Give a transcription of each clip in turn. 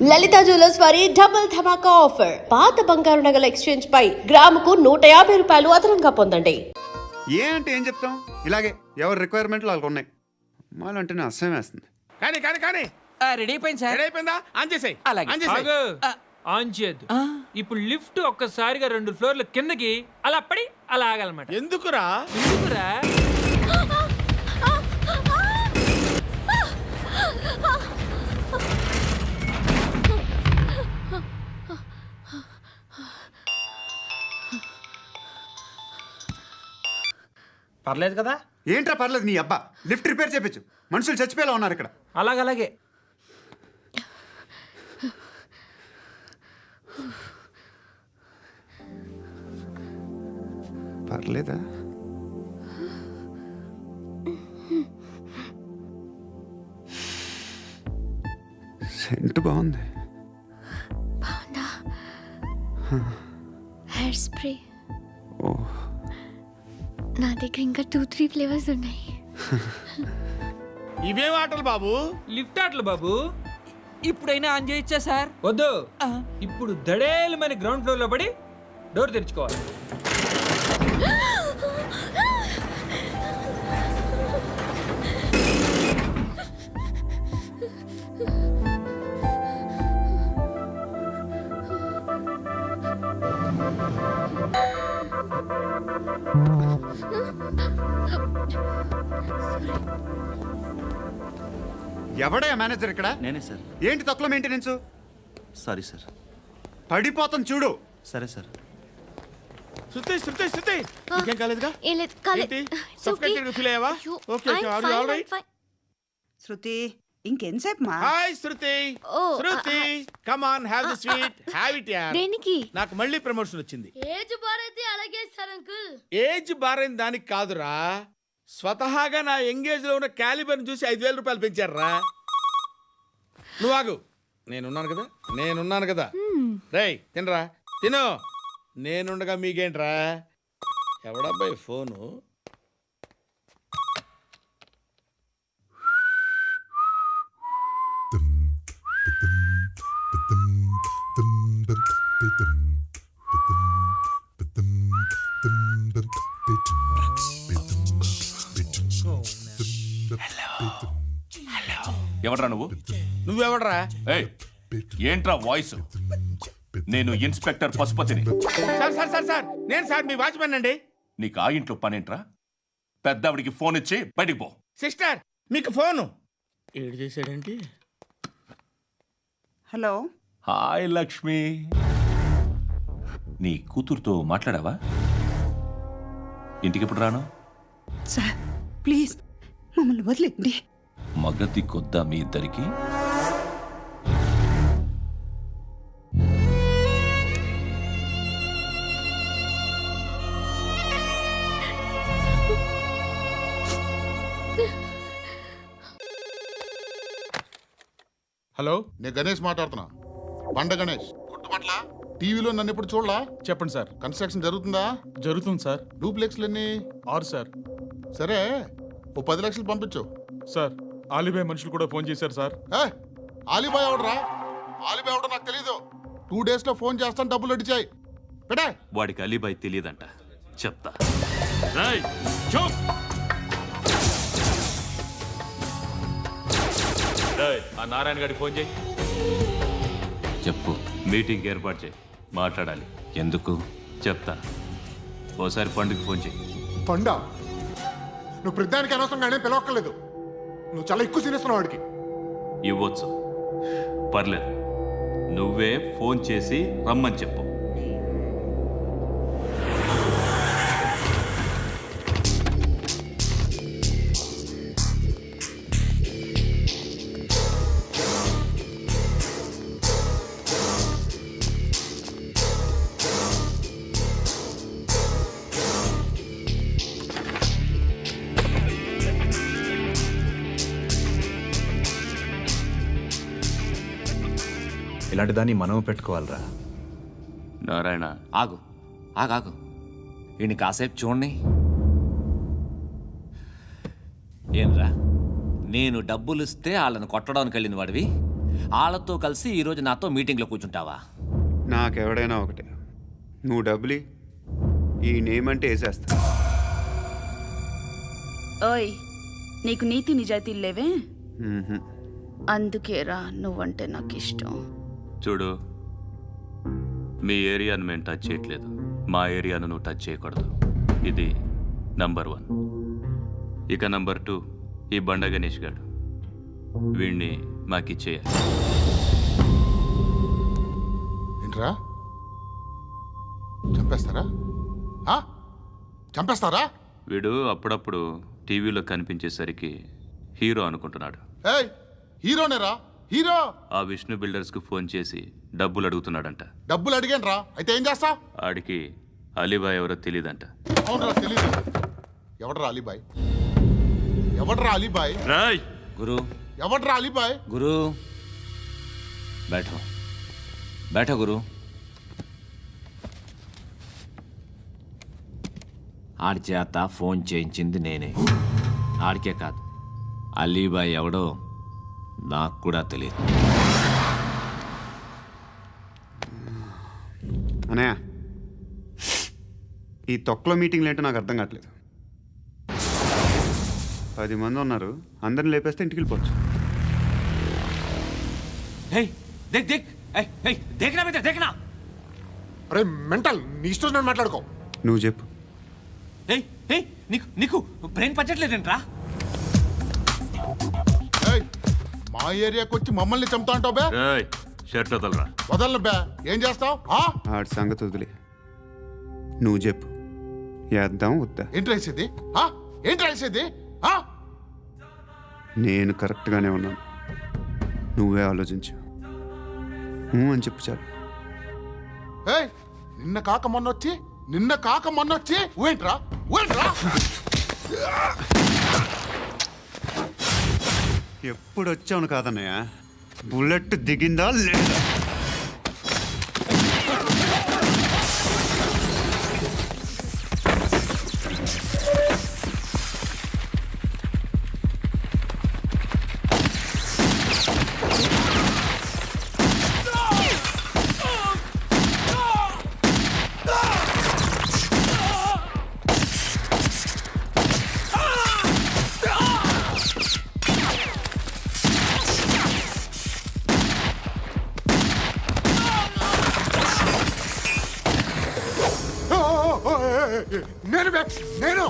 లలిత jewellers వారి double ధమాకా offer. పాత బంగారు నగల ఎక్స్చేంజ్ పై గ్రాముకు 150 రూపాయలు అదనంగా పొందండి. ఏ అంటే ఏం చెప్తాం, ఇలాగే ఎవరి రిక్వైర్మెంట్లు వాళ్ళకు ఉన్నాయి. అమ్మాయిలంటేనే అసహ్యం వేస్తుంది. కానీ రెడీ అయిపోయింది సార్. రెడీ అయిపోయిందా? ఆన్ చేసేయ్. అలాగే. ఆన్ చేసేయ్. ఆన్ చేయద్దు. ఇప్పుడు లిఫ్ట్ ఒక్కసారిగా 2 ఫ్లోర్ల కిందకి అలా పడి అలా ఆగాలన్నమాట. ఎందుకురా? ఎందుకురా? పర్లేదు కదా? ఏంట్రా పర్లేదు నీ అబ్బా. లిఫ్ట్ రిపేర్ చేయించు. మనుషులు చచ్చిపోయేలా ఉన్నారు ఇక్కడ. అలాగే పర్లేదా? సెంట్ బాగుంది. Hair spray. ఓ, నా దగ్గర ఇంకా 2-3 ఫ్లేవర్స్ ఉన్నాయి. ఇవేం ఆటలు బాబు? లిఫ్ట్ ఆటలు బాబు. ఇప్పుడైనా ఆన్ చేయొచ్చా సార్? వద్దు. ఇప్పుడు దడేలు మన గ్రౌండ్ ఫ్లోర్ లో పడి డోర్ తెరుచుకోవాలి. ఎవడయ్యా మేనేజర్ ఇక్కడ? నేనే సార్. ఏంటి తక్కువ మెయింటెనెన్స్? Sorry sir. పడిపోతాం చూడు. సరే సార్. శృతి ఇంకేం కాలేదుగా? ఏం లేదు, కాలేదు. ఏంటి? It's okay. Suffocated గా feel అయ్యావా? అయ్యో, Okay, I'm are you fine, all I'm right? fine. శృతి ఇంకెంతసేపు మా hi Shruti. Oh, Shruti come on, have the sweet. Have it యార్. దేనికి? నాకు మళ్ళీ ప్రమోషన్ వచ్చింది. ఏజ్ బారైతే అలాగే సార్ అంకుల్. ఏజ్ బారైన దానికి కాదురా, స్వతహాగా నా ఎంగేజ్ లో ఉన్న క్యాలిబర్ చూసి 5,000 రూపాయలు పెంచారా. నువ్వు ఆగు, నేనున్నాను కదా. రేయ్ తినరా, తిను. నేనుండగా మీకేంట్రా? ఎవడబ్బాయి ఫోను? ఎవడ్రా నువ్వు? నువ్వెవడరా? ఏయ్, ఏంట్రా వాయిస్? నేను ఇన్స్పెక్టర్ పశుపతిని. సార్ నేను సార్ మీ వాచ్మెన్ అండి. నీకు ఆ ఇంట్లో పనేంట్రా? పెద్దవిడికి ఫోన్ ఇచ్చి బయటికి పో. సిస్టర్ మీకు ఫోను. ఏడు చేశాడేంటి? హలో. హాయ్ లక్ష్మి, నీ కూతురుతో మాట్లాడావా? ఇంటికి ఎప్పుడు రాను? సార్ ప్లీజ్ మమ్మల్ని వదిలేండి. మగతి కొద్దా మీ ఇద్దరికి? హలో, నేను గణేష్ మాట్లాడుతున్నా. బండ గణేష్ గుర్తుపట్ల? టీవీలో నన్ను ఇప్పుడు చూడలా? చెప్పండి సార్. కన్స్ట్రక్షన్ జరుగుతుందా? జరుగుతుంది సార్. డూప్లెక్స్లు ఎన్ని? 6 సార్. సరే, ఓ 10 లక్షలు పంపించు. సార్, ఆలిబాయ్ మనుషులు కూడా ఫోన్ చేశారు సార్. ఆలిబాయ్ ఎవడరా? ఆలిబాయ్ ఎవడో నాకు తెలీదు. 2 days లో ఫోన్ చేస్తాను, డబ్బులు అడిచాయి పెట్టే. వాడికి అలీబాయ్ తెలియదంట, చెప్తా. ఆ నారాయణ గారికి ఫోన్ చేయి. చెప్పు. మీటింగ్ ఏర్పాటు చేయి, మాట్లాడాలి. ఎందుకు? చెప్తా. ఓసారి పండుగ ఫోన్ చేయి. పండ నువ్వు ప్రతిదానికి అనవసరంగానే పిలవక్కర్లేదు. నువ్వు చాలా ఎక్కువ సీనిస్తున్నావు వాడికి. ఇవ్వచ్చు, పర్లేదు. నువ్వే ఫోన్ చేసి రమ్మని చెప్పు. ఇలాంటి దాన్ని మనం పెట్టుకోవాలరా. నారాయణ, ఆగు. ఈయన కాసేపు చూడండి. ఏంరా, నేను డబ్బులు ఇస్తే వాళ్ళని కొట్టడానికి వెళ్ళిన వాడివి, వాళ్ళతో కలిసి ఈరోజు నాతో మీటింగ్లో కూర్చుంటావా? నాకెవడైనా ఒకటే, నువ్వు డబ్బులి, ఈ నేమ్ అంటే వేసేస్తా. ఓయ్, నీకు నీతి నిజాయితీలు లేవే, మ్మ్హ. అందుకేరా నువ్వంటే నాకు ఇష్టం. చూడు, మీ ఏరియాను మేము టచ్ చేయట్లేదు, మా ఏరియాను నువ్వు టచ్ చేయకూడదు. ఇది నంబర్ 1. ఇక నంబర్ 2, ఈ బండ గణేష్ గాడు, వీణ్ణి మాకిచ్చేయాలి. ఏంట్రా, చంపేస్తారా? చంపేస్తారా? వీడు అప్పుడప్పుడు టీవీలో కనిపించేసరికి హీరో అనుకుంటున్నాడు. ఏయ్, హీరోనేరా, హీరో. ఆ విష్ణు బిల్డర్స్కు ఫోన్ చేసి డబ్బులు అడుగుతున్నాడంట. డబ్బులు అడిగాను, అయితే ఏం చేస్తా? ఆడికి అలీబాయ్ ఎవరో తెలియదంట. అవునరా, తెలీదు. ఎవడరా అలీబాయ్? ఎవడరా అలీబాయ్? రాయ్ గురు, ఎవడరా అలీబాయ్? గురు, బైఠో బైఠో గురు. ఆడి చేత ఫోన్ చేయించింది నేనే. ఆడికే కాదు, అలీబాయ్ ఎవడో నాకు కూడా తెలియదు. అనయ్య, ఈ తొక్కలో మీటింగ్లు ఏంటో నాకు అర్థం కావట్లేదు. 10 మంది ఉన్నారు, అందరిని లేపేస్తే ఇంటికి వెళ్ళిపోవచ్చు. హే దేక్ దేక్, హే దేఖ్నా బేటా దేఖ్నా. అరే మెంటల్, నీ ఇష్టం నేను మాట్లాడుకో. నువ్వు చెప్పు. హే హే నీకు నీకు బ్రెయిన్ పచ్చట్లేదంట్రా. ఏయ్, మా ఏరియాకి వచ్చి మమ్మల్ని చంపుతా అంటావు బే? రాయ్ షర్ట్ వదలరా. వదలను బే. ఏం చేస్తావు? ఆడి సంగతి వదిలే, నువ్వు చెప్పు. వేద్దాం వద్దా? ఏంటి రాసేది? ఏంటి రాసేది? నేను కరెక్ట్గానే ఉన్నాను, నువ్వే ఆలోచించు. అని చెప్పు చాలు. ఏయ్, నిన్న కాక మొన్నొచ్చి ఊయంట్రా. ఎప్పుడు వచ్చావును కాదన్నయ్య, బుల్లెట్ దిగిందా లేదా? నేను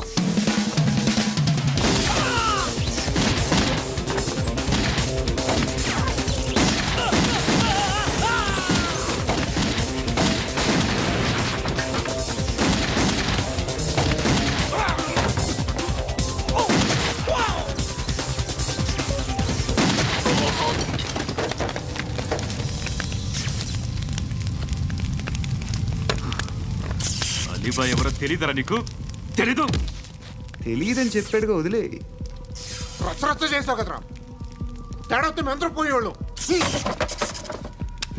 అలీబాయ్ ఎవరో తెలియదరా నీకు? తెలీదు? తెలియదని చెప్పాడుగా, వదిలే. రచ్చ చేసావు కదరా. తేడా వస్తే మెంతరం పోయేవాళ్ళు.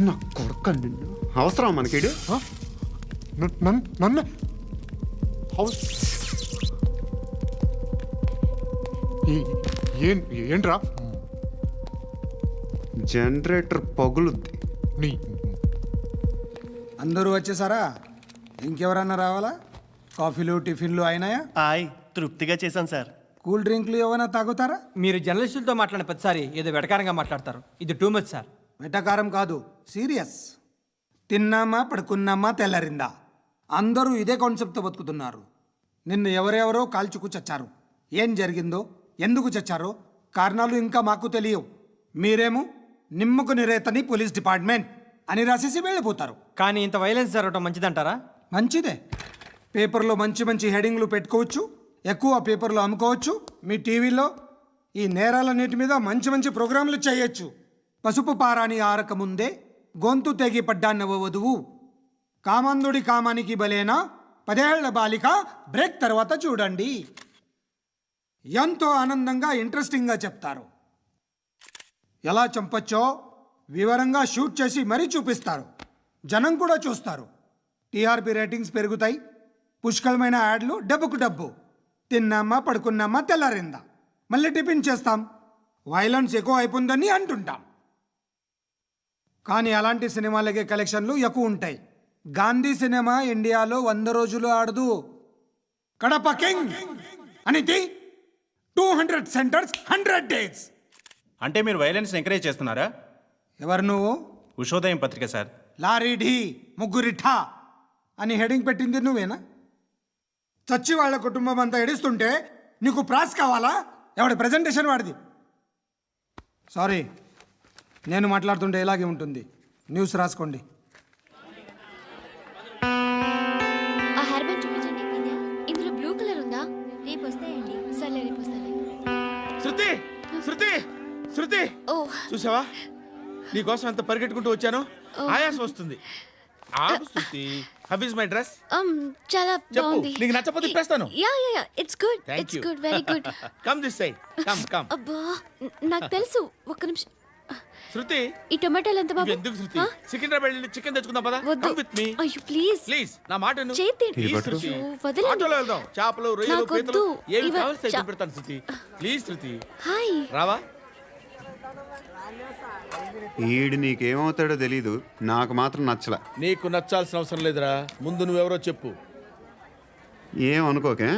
నా కొడుకు నిన్ను అవసరం మనకిడు. నన్ను ఏంట్రా? జనరేటర్ పగులుద్ది. అందరూ వచ్చేసారా? ఇంకెవరన్నా రావాలా? కాఫీలు టిఫిన్లు అయినాయా? తృప్తిగా చేశాను సార్. కూల్ డ్రింక్లు ఏమైనా తాగుతారా? మీరు జర్నలిస్టులతో మాట్లాడిన ప్రతిసారి ఏదో వెటకారంగా మాట్లాడతారు. ఇది టూ మచ్ సార్. వెటకారం కాదు, సీరియస్. తిన్నామా పడుకున్నామా తెల్లరిందా, అందరూ ఇదే కాన్సెప్ట్తో బతుకుతున్నారు. నిన్ను ఎవరెవరో కాల్చుకు చచ్చారు. ఏం జరిగిందో, ఎందుకు చచ్చారో కారణాలు ఇంకా మాకు తెలియవు. మీరేమో నిమ్మకు నిరేతని పోలీస్ డిపార్ట్మెంట్ అని రాసేసి వెళ్ళిపోతారు. కానీ ఇంత వైలెన్స్ జరగటం మంచిదంటారా? మంచిదే. పేపర్లో మంచి మంచి హెడింగ్లు పెట్టుకోవచ్చు, ఎక్కువ పేపర్లు అమ్ముకోవచ్చు. మీ టీవీలో ఈ నేరాలన్నిటి మీద మంచి మంచి ప్రోగ్రాంలు చేయొచ్చు. పసుపు పారాని ఆరక ముందే గొంతు తెగి పడ్డాన్నవ వధువు, కామందుడి కామానికి బలేనా 10 ఏళ్ల బాలిక బ్రేక్ తర్వాత చూడండి. ఎంతో ఆనందంగా ఇంట్రెస్టింగ్గా చెప్తారు. ఎలా చంపచ్చో వివరంగా షూట్ చేసి మరీ చూపిస్తారు. జనం కూడా చూస్తారు. టీఆర్పీ రేటింగ్స్ పెరుగుతాయి. పుష్కలమైన యాడ్లు, డబ్బుకు డబ్బు. తిన్నామా పడుకున్నామా తెల్లారిందా, మళ్ళీ టిఫిన్ చేస్తాం. వైలెన్స్ ఎక్కువ అయిపోయిందని అంటుంటాం. కానీ అలాంటి సినిమాలకే కలెక్షన్లు ఎక్కువ ఉంటాయి. గాంధీ సినిమా ఇండియాలో 100 రోజులు ఆడదు. కడప కింగ్ అనేది 200 సెంటర్స్ 100 డేస్. అంటే మీరు వైలెన్స్ ఎంకరేజ్ చేస్తున్నారా? ఎవరు నువ్వు? ఉషోదయం పత్రిక సార్. లారీ ఢీ ముగ్గురిఠా అని హెడింగ్ పెట్టింది నువ్వేనా? చచ్చి వాళ్ళ కుటుంబం అంతా ఎడుస్తుంటే నీకు ప్రాస్ కావాలా? ఎవడి ప్రజెంటేషన్ వాడిది. సారీ, నేను మాట్లాడుతుంటే ఇలాగే ఉంటుంది. న్యూస్ రాసుకోండి. ఆ హెయిర్ బ్యాండ్ చూపించండి. ఇందులో బ్లూ కలర్ ఉందా? రేపు వస్తాయండి. సరే రేపు వస్తాయి. శృతి శృతి శృతి, ఓ చూసావా నీకోసం ఎంత పరిగెట్టుకుంటూ వచ్చాను. ఆయాసం వస్తుంది. ఆగు Shruti. How is my dress? చాలా చెప్పు, బాగుంది. నీకు నచ్చకపోతే తిప్పేస్తాను. Ya ya ya, it's good. Thank it's you. Good, very good. Come this side. Come come. అబ్బా, నాకు తెలుసు. ఒక్క నిమిషం. శృతి, ఈ టొమాటోలు ఎంత బాబు? ఎందుకు శృతి? సికింద్రాబాద్ వెళ్ళి చికెన్ తెచ్చుకుందాం పదా. వద్దు. కమ్ విత్ మీ అయ్యో ప్లీజ్ ప్లీజ్. నా మాట విను. చేతి ప్లీజ్ శృతి. వదలండి. ఆటోలో వెళ్దాం. చేపలు, రొయ్యలు, నాకు పీతలు వద్దు. ఏమి ఇవ- కావాలి సైకిల్ చా- పెడతాను శృతి. Please Shruti. హాయ్. రావా? ఈడు నీకేమవుతాడో తెలీదు, నాకు మాత్రం నచ్చలా. నీకు నచ్చాల్సిన అవసరం లేదురా. ముందు నువ్వెవరో చెప్పు. ఏం అనుకోకే.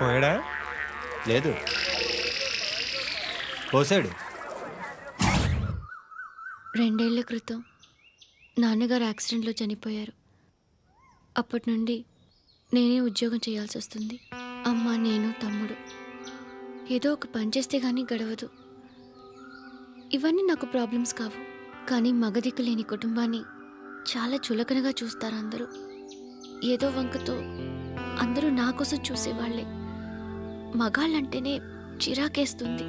పోయాడా? లేదు, పోసాడు. 2 ఏళ్ల క్రితం నాన్నగారు యాక్సిడెంట్లో చనిపోయారు. అప్పటి నుండి నేనే ఉద్యోగం చేయాల్సి వస్తుంది. అమ్మ, నేను, తమ్ముడు ఏదో ఒక పని చేస్తే కానీ గడవదు. ఇవన్నీ నాకు ప్రాబ్లమ్స్ కావు, కానీ మగదిక్కు లేని కుటుంబాన్ని చాలా చులకనగా చూస్తారు అందరూ. ఏదో వంకతో అందరూ నా కోసం చూసేవాళ్లే. మగాళ్ళంటేనే చిరాకేస్తుంది.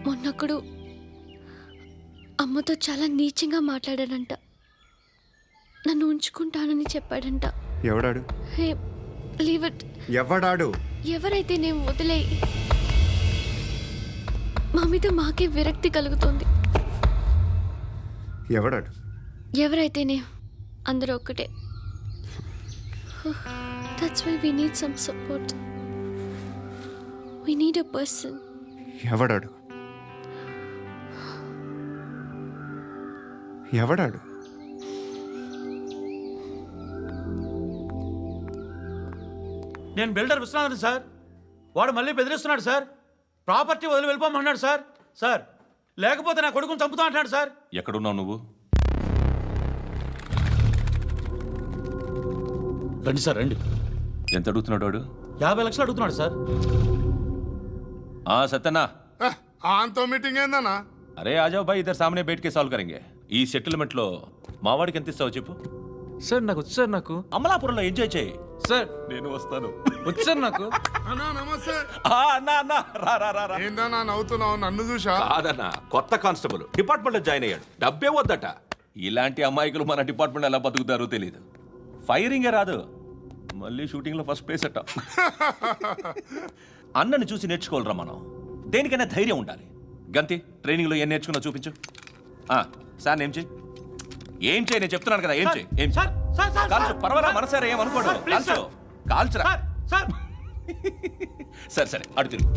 మొన్నొక్కడు అమ్మతో చాలా నీచంగా మాట్లాడాడంట. నన్ను ఉంచుకుంటానని చెప్పాడంట. ఎవడాడు? హే, లీవ్ ఇట్. ఎవడాడు? ఎవరైతే నేను వదిలే. మా మీద మాకే విరక్తి కలుగుతుంది. ఎవడాడు? ఎవరైతేనే అందరూ ఒక్కటే. That's why we need some support. We need a person. ఎవడాడు? ఎవడాడు? నేను బిల్డర్ విశ్వనాథన్ సార్. వాడు మళ్ళీ బెదిరిస్తున్నాడు సార్. ప్రాపర్టీ వదిలి వెళ్ళిపోమన్నాడు సార్. సార్, లేకపోతే నా కొడుకుని చంపుతా అంటున్నాడు సార్. ఎక్కడున్నావు నువ్వు? రండి సార్, రండి. ఎంత అడుగుతున్నాడు వాడు? 50 లక్షలు అడుగుతున్నాడు సార్. సత్యన్నా, ఆంతో మీటింగ్ ఏందన్నా? అరే ఆజావ్ భాయ్, ఇద్దరు సామనే బయటకే సాల్వ్ కరెంగే. ఈ సెటిల్మెంట్ లో మావాడికి ఎంత ఇస్తావు చెప్పు. సార్ నాకు వచ్చు సార్. నాకు అమలాపురంలో ఎంజాయ్ చేయి సార్. నేను వస్తాను. వచ్చు సార్ నాకు. అన్నా నమస్తే. అన్నా అన్నా, రా రా రా రా. ఏందన్నా నవ్వుతున్నావు? నన్ను చూసా? కాదన్నా, కొత్త కానిస్టేబుల్ డిపార్ట్మెంట్ లో జాయిన్ అయ్యాడు. డబ్బే వద్దట. ఇలాంటి అమాయకులు మన డిపార్ట్మెంట్ ఎలా బతుకుతారో తెలియదు. ఫైరింగే రాదు, మళ్ళీ షూటింగ్ లో ఫస్ట్ ప్లేస్ అట్ట. అన్నని చూసి నేర్చుకోవాలరా మనం. దేనికైనా ధైర్యం ఉండాలి. గంతి, ట్రైనింగ్ లో ఏం నేర్చుకున్నా చూపించు. సార్ ఏం చేయి, ఏం చేయి, నేను చెప్తున్నాను కదా. ఏం చేయి, ఏం సార్, సార్, సార్, కాల్చు. సార్. పర్వాలా, మనసారా ఏమనుకోడు. సార్, ప్లీజ్ కాల్చు, కాల్చురా. Sir, sir. సరే సరే, అడు తిరుగు.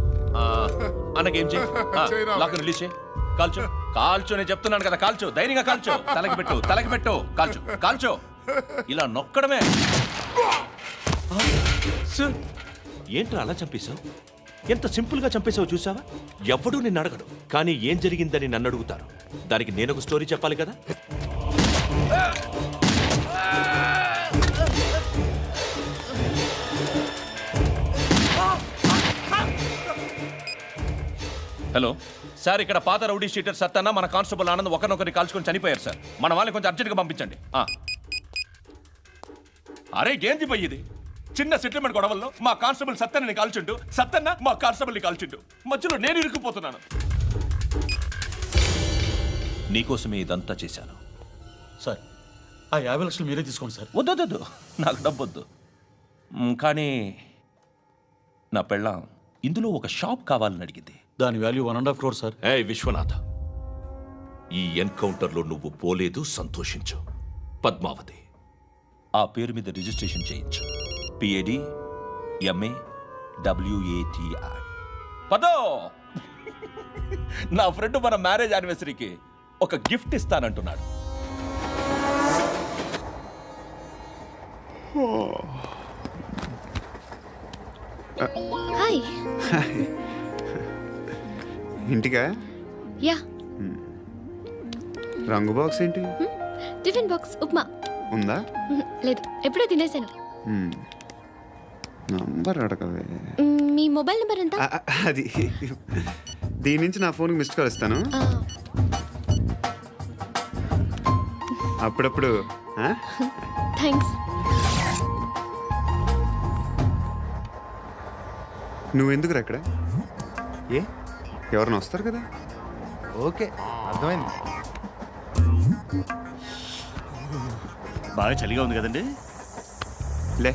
అన్నకేం చేయి, చేయరా. లాక్ రిలీజ్ చేయి. కాల్చు, కాల్చు, నేను చెప్తున్నాను కదా. కాల్చు, ధైర్యంగా కాల్చు. తలకి పెట్టు, తలకి పెట్టు. కాల్చు, కాల్చు. ఇలా నొక్కడమే. సార్, ఏంట్రా అలా చంపేశావు? ఎంత సింపుల్ గా చంపేశావు చూసావా? ఎవడూ నిన్ను అడగడు, కానీ ఏం జరిగిందని నన్ను అడుగుతారు. దానికి నేను ఒక స్టోరీ చెప్పాలి కదా. హలో సార్, ఇక్కడ పాత రౌడీ షీటర్ సత్తన్న, మన కానిస్టేబుల్ ఆనంద్ ఒకరినొకరిని కాల్చుకొని చనిపోయారు సార్. మన వాళ్ళని కొంచెం అర్జెంట్గా పంపించండి. అరే ఏంది పోయి ఇది? చిన్న సెటిల్మెంట్ గొడవల్లో మా కానిస్టేబుల్ సత్తన్నని కాల్చుండు, సత్తన్న మా కానిస్టేబుల్ని కాల్చుండు. మధ్యలో నేను ఇరుక్కుపోతున్నాను. నీకోసమే ఇదంతా చేశాను సార్. ఆ 50 లక్షలు మీరే తీసుకోండి సార్. వద్దొద్దు, నాకు డబ్బొద్దు. కానీ నా పెళ్ళాం ఇందులో ఒక షాప్ కావాలని అడిగింది. దాని వాల్యూ 1.5 crore సార్. ఏ విశ్వనాథ, ఈ ఎన్కౌంటర్లో నువ్వు పోలేదు, సంతోషించు. పద్మావతి, ఆ పేరు మీద రిజిస్ట్రేషన్ చేయించు. PAD MA WATI. పదో నా ఫ్రెండ్ మన మ్యారేజ్ యానివర్సరీకి ఒక గిఫ్ట్ ఇస్తానంటున్నాడు. హాయ్. ఇంటికా? యా. రంగు బాక్స్ ఏంటి? Tiffin box upma. ఉందా? లేదు, ఎప్పుడో తినేసాను. నంబర్ అడగవే. మీ మొబైల్ నెంబర్ ఎంత? అది దీని నుంచి నా ఫోన్కి మిస్డ్ కాల్ ఇస్తాను. అప్పుడప్పుడు. థ్యాంక్స్. నువ్వెందుకురా అక్కడ? ఏ ఎవరైనా వస్తారు కదా? ఓకే, అర్థమైంది. బాగా చలిగా ఉంది కదండి. లే,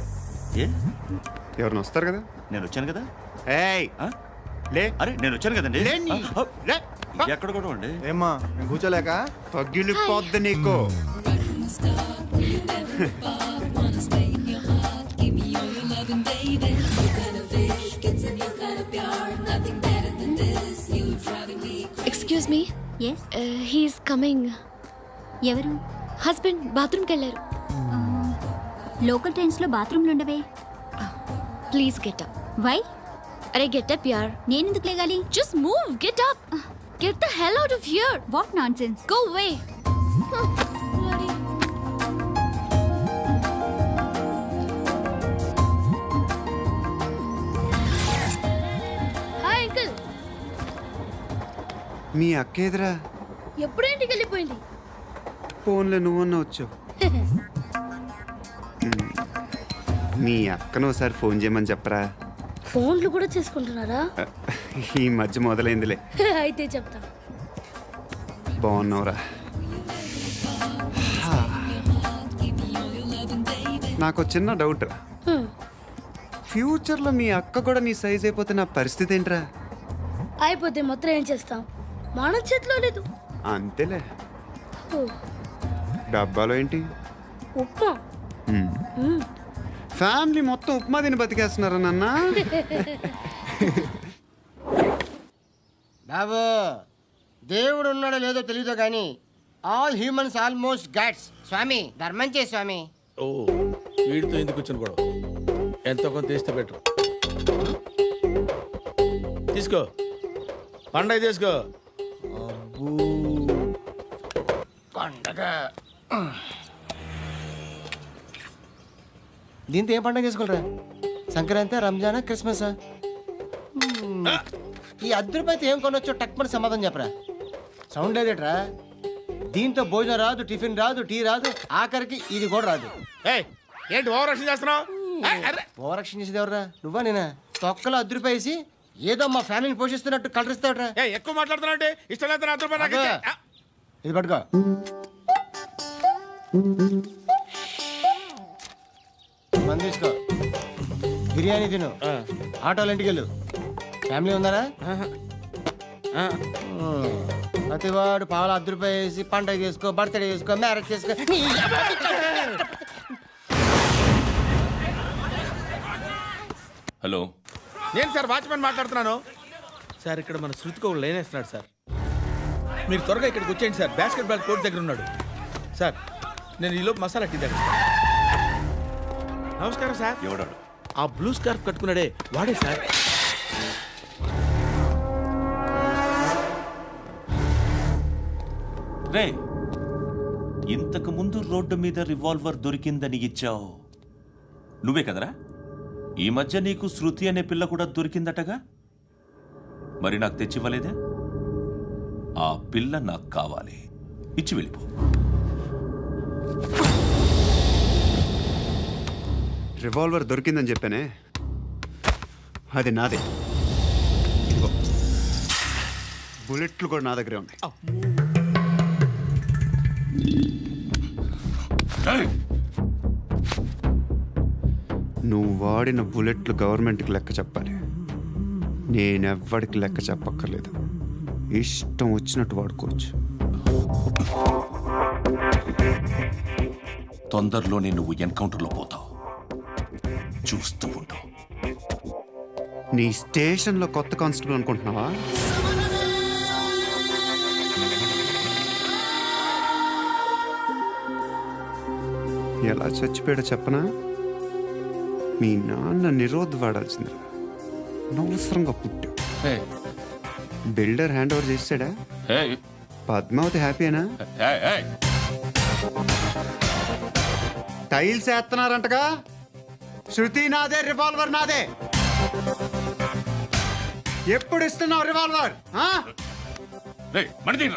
ఏ ఎవరైనా వస్తారు కదా? నేను వచ్చాను కదా. ఏయ్ లే. అరే నేను వచ్చాను కదండి. లేని. లే. ఎక్కడ కూడా ఉండి ఏమ్మా నేను కూర్చోలేక పగిలిపోద్ది నీకు. Excuse me. Yes. He's coming. ఎవరు? హస్బెండ్ బాత్రూమ్కి వెళ్ళారు. లోకల్ ట్రైన్స్లో బాత్రూమ్లు ఉండవే. Please get up. వై? అరే గెట్ అప్ యార్. నేనెందుకు లేగాలి? Just move, get up. Get the hell out of here. What nonsense? Go away. Hi uncle. మీ అక్క ఎదురా? ఎప్పుడు ఇంటికి వెళ్ళిపోయింది? ఫోన్లో నువ్వన్నా వచ్చావు. మీ అక్కను ఒకసారి ఫోన్ చేయమని చెప్పరా. ఫోన్లు కూడా చేసుకుంటున్నారా? ఈ మధ్య మొదలైందిలే. అయితే చెప్తా. బాగున్నావురా? నాకు చిన్న డౌట్ రా. ఫ్యూచర్లో మీ అక్క కూడా నీ సైజ్ అయిపోతే నా పరిస్థితి ఏంట్రా? అయిపోతే మొత్తం ఏం చేస్తాం? మన చేతిలో లేదు. అంతేలే. డబ్బాలో ఏంటి? ఉప్మా. ఫ్యామిలీ మొత్తం ఉప్మా తిని బతికేస్తున్నారా నాన్న? బాబు, దేవుడు ఉన్నాడో లేదో తెలియదు కానీ ఆల్ హ్యూమన్స్ ఆల్మోస్ట్ గాడ్స్. స్వామి ధర్మం చే స్వామి. ఓ వీడితో ఎందుకు వచ్చిన గొడవ? ఎంతో కొంత తీస్తే పెట్టు. తీసుకో, పండగ తీసుకో. పండగ దీంతో ఏం పండగ చేసుకోరా? సంక్రాంతి, రంజానా, క్రిస్మసా? ఈ అద్దరిపైతే ఏం కొనొచ్చో టక్మని సమాధానం చెప్పరా. సౌండ్ లేదేట్రా? దీంతో భోజనం రాదు, టిఫిన్ రాదు, టీ రాదు, ఆఖరికి ఇది కూడా రాదు. ఏంటి ఓవర్ రక్షణ చేస్తున్నావు? ఓవరాక్షన్ చేసేది ఎవరా? నువ్వా నేనా? తొక్కలో అద్దరిపై వేసి ఏదో మా ఫ్యామిలీని పోషిస్తున్నట్టు కలరిస్తాడరా. ఎక్కువ మాట్లాడుతున్నావు అంటే ఇష్టం లేదు. నా రూపాయలు నాకు ఇచ్చే. ఇది పట్టుకో. మంది తీసుకో, బిర్యానీ తిను, ఆటోలు ఇంటికి వెళ్ళు. ఫ్యామిలీ ఉన్నారా? ప్రతివాడు పావుల ₹10 వేసి పండగ చేసుకో, బర్త్డే చేసుకో, మ్యారేజ్ చేసుకో. హలో, నేను సార్ వాచ్మెన్ మాట్లాడుతున్నాను సార్. ఇక్కడ మన శృతికి ఒక లైన్ వేస్తున్నాడు సార్. మీరు త్వరగా ఇక్కడికి వచ్చేయండి సార్. బాస్కెట్ బాల్ కోర్ట్ దగ్గర ఉన్నాడు సార్. నేను ఈలోపు మసాలా టీ దగ్గర. నమస్కారం సార్. ఎవడాడు? ఆ బ్లూ స్కార్ఫ్ కట్టుకున్నాడే వాడే సార్. రే, ఇంతకు ముందు రోడ్డు మీద రివాల్వర్ దొరికిందని ఇచ్చావు నువ్వే కదరా? ఈ మధ్య నీకు శృతి అనే పిల్ల కూడా దొరికిందటగా? మరి నాకు తెచ్చివ్వలేదే? ఆ పిల్ల నాకు కావాలి, ఇచ్చి వెళ్ళిపో. రివాల్వర్ దొరికిందని చెప్పానే, అది నాదే. బుల్లెట్లు కూడా నా దగ్గరే ఉన్నాయి. నువ్వు వాడిన బుల్లెట్లు గవర్నమెంట్కి లెక్క చెప్పాలి. నేనెవ్వడికి లెక్క చెప్పక్కర్లేదు. ఇష్టం వచ్చినట్టు వాడుకోవచ్చు. తొందరలోనే నువ్వు ఎన్కౌంటర్లో పోతావు. చూస్తూ ఉండు. నీ స్టేషన్లో కొత్త కానిస్టేబుల్ అనుకుంటున్నావా? ఎలా చచ్చిపోయాడో చెప్పనా? మీ నాన్న నిరోధ్ వాడాల్సిందిరా. అనవసరంగా పుట్టావు. బిల్డర్ హ్యాండ్ ఓవర్ చేసాడా? పద్మావతి హ్యాపీనా? టైల్స్ వేస్తున్నారంటగా? శృతి నాదే, రివాల్వర్ నాదే. ఎప్పుడు ఇస్తున్నావు రివాల్వర్? మణి